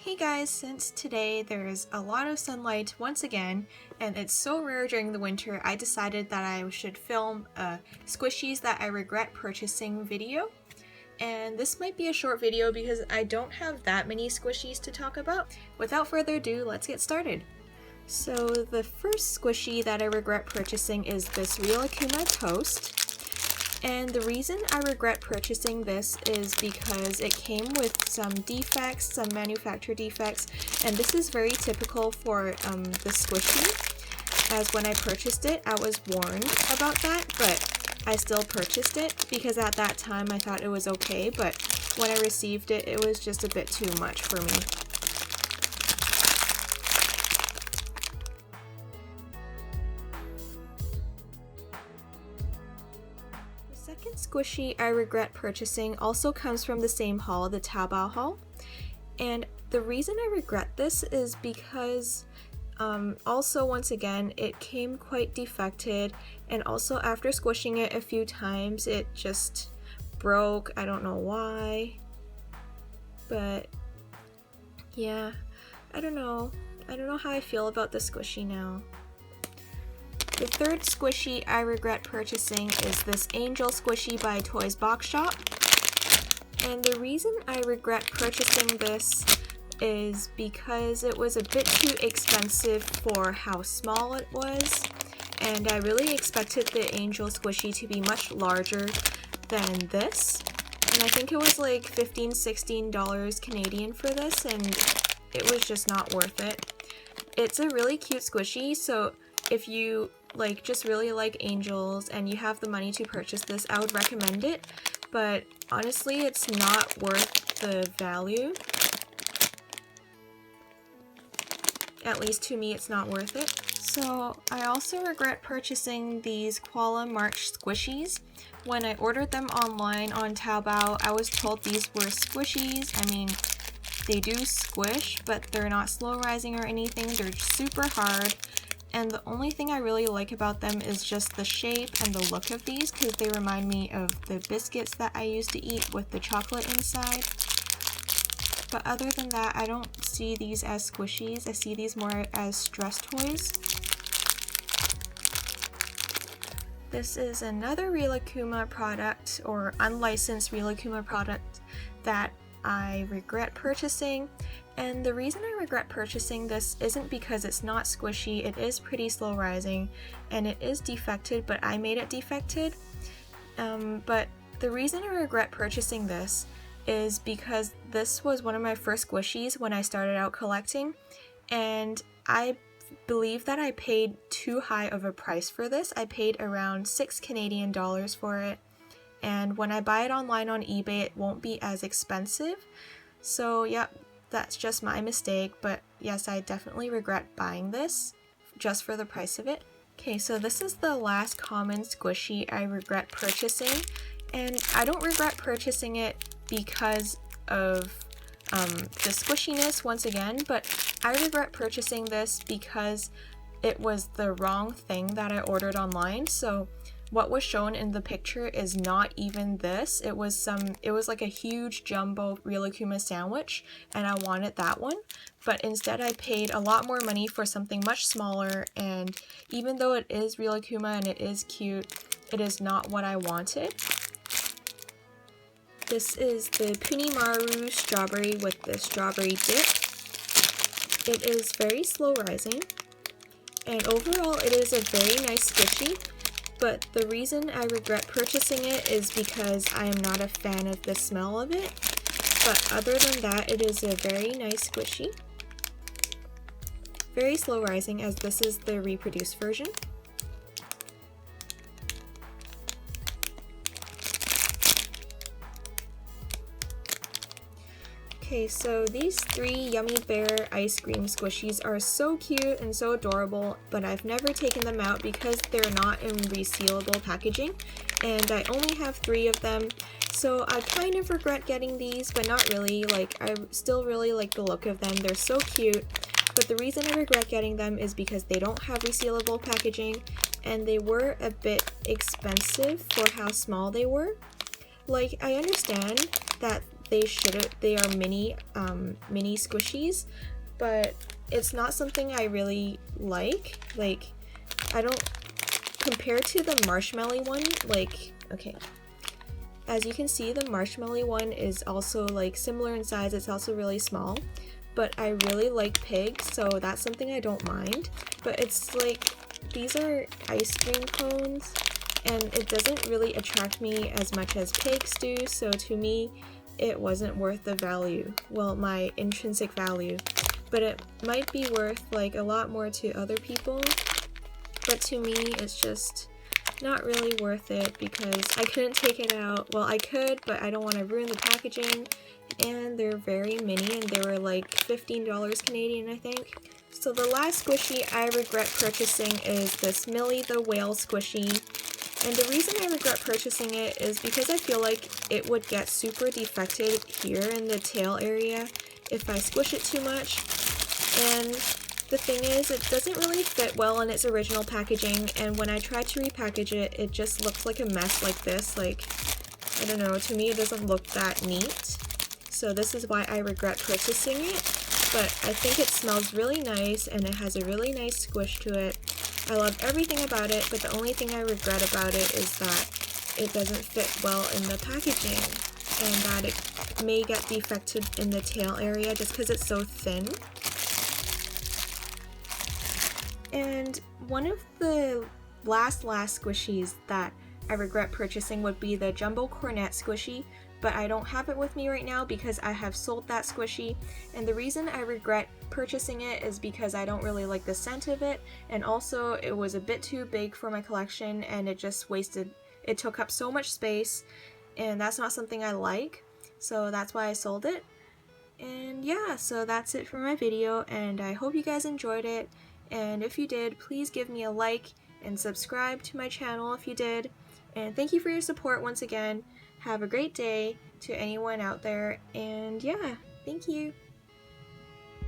Hey guys, since today there's a lot of sunlight once again, and it's so rare during the winter, I decided that I should film a squishies that I regret purchasing video. And this might be a short video because I don't have that many squishies to talk about. Without further ado, let's get started. So the first squishy that I regret purchasing is this Rilakkuma Toast. And the reason I regret purchasing this is because it came with some defects, some manufacturer defects, and this is very typical for the squishy, as when I purchased it, I was warned about that, but I still purchased it because at that time I thought it was okay, but when I received it, it was just a bit too much for me. The second squishy I regret purchasing also comes from the same haul, the Taobao haul. And the reason I regret this is because also once again it came quite defected, and also after squishing it a few times it just broke. I don't know why, but yeah, I don't know how I feel about the squishy now. The third squishy I regret purchasing is this Angel Squishy by Toys Box Shop. And the reason I regret purchasing this is because it was a bit too expensive for how small it was, and I really expected the Angel Squishy to be much larger than this. And I think it was like $15-16 Canadian for this, and it was just not worth it. It's a really cute squishy, so if you just really like angels and you have the money to purchase this, I would recommend it, but honestly it's not worth the value. At least to me it's not worth it. So I also regret purchasing these Koala March squishies. When I ordered them online on Taobao, I was told these were squishies. I mean, they do squish, but they're not slow rising or anything. They're super hard. And the only thing I really like about them is just the shape and the look of these, because they remind me of the biscuits that I used to eat with the chocolate inside. But other than that, I don't see these as squishies. I see these more as stress toys. This is another Rilakkuma product, or unlicensed Rilakkuma product, that I regret purchasing. And the reason I regret purchasing this isn't because it's not squishy. It is pretty slow rising and it is defected, but I made it defected. But the reason I regret purchasing this is because this was one of my first squishies when I started out collecting, and I believe that I paid too high of a price for this. I paid around $6 Canadian for it, and when I buy it online on eBay it won't be as expensive. So yeah, that's just my mistake, but yes, I definitely regret buying this just for the price of it. Okay, so this is the last common squishy I regret purchasing, and I don't regret purchasing it because of the squishiness once again, but I regret purchasing this because it was the wrong thing that I ordered online. So what was shown in the picture is not even this. It was like a huge jumbo Rilakkuma sandwich, and I wanted that one, but instead I paid a lot more money for something much smaller, and even though it is Rilakkuma and it is cute, it is not what I wanted. This is the Punimaru strawberry with the strawberry dip. It is very slow rising, and overall it is a very nice squishy, but the reason I regret purchasing it is because I am not a fan of the smell of it. But other than that, it is a very nice squishy. Very slow rising, as this is the reproduced version. Okay, so these three Yummy Bear ice cream squishies are so cute and so adorable, but I've never taken them out because they're not in resealable packaging, and I only have 3 of them, so I kind of regret getting these, but not really. I still really like the look of them. They're so cute, but the reason I regret getting them is because they don't have resealable packaging, and they were a bit expensive for how small they were. I understand that they are mini squishies, but it's not something I really like. Like, I don't, compared to the marshmallow one, like, okay, as you can see, the marshmallow one is also like similar in size. It's also really small, but I really like Pig, so that's something I don't mind. But it's like, these are ice cream cones, and it doesn't really attract me as much as Pigs do, so to me, it wasn't worth the value. Well, my intrinsic value. But it might be worth like a lot more to other people. But to me, it's just not really worth it because I couldn't take it out. Well, I could, but I don't want to ruin the packaging. And they're very mini, and they were like $15 Canadian, I think. So the last squishy I regret purchasing is this Millie the Whale squishy. And the reason I regret purchasing it is because I feel like it would get super defected here in the tail area if I squish it too much. And the thing is, it doesn't really fit well in its original packaging, and when I try to repackage it, it just looks like a mess like this. Like, I don't know, to me it doesn't look that neat. So this is why I regret purchasing it, but I think it smells really nice and it has a really nice squish to it. I love everything about it, but the only thing I regret about it is that it doesn't fit well in the packaging and that it may get defected in the tail area just because it's so thin. And one of the last squishies that I regret purchasing would be the Jumbo Cornet squishy, but I don't have it with me right now because I have sold that squishy, and the reason I regret purchasing it is because I don't really like the scent of it, and also it was a bit too big for my collection and it took up so much space, and that's not something I like, so that's why I sold it. And yeah, so that's it for my video, and I hope you guys enjoyed it. And if you did, please give me a like and subscribe to my channel if you did. And thank you for your support once again. Have a great day to anyone out there. And yeah, thank you.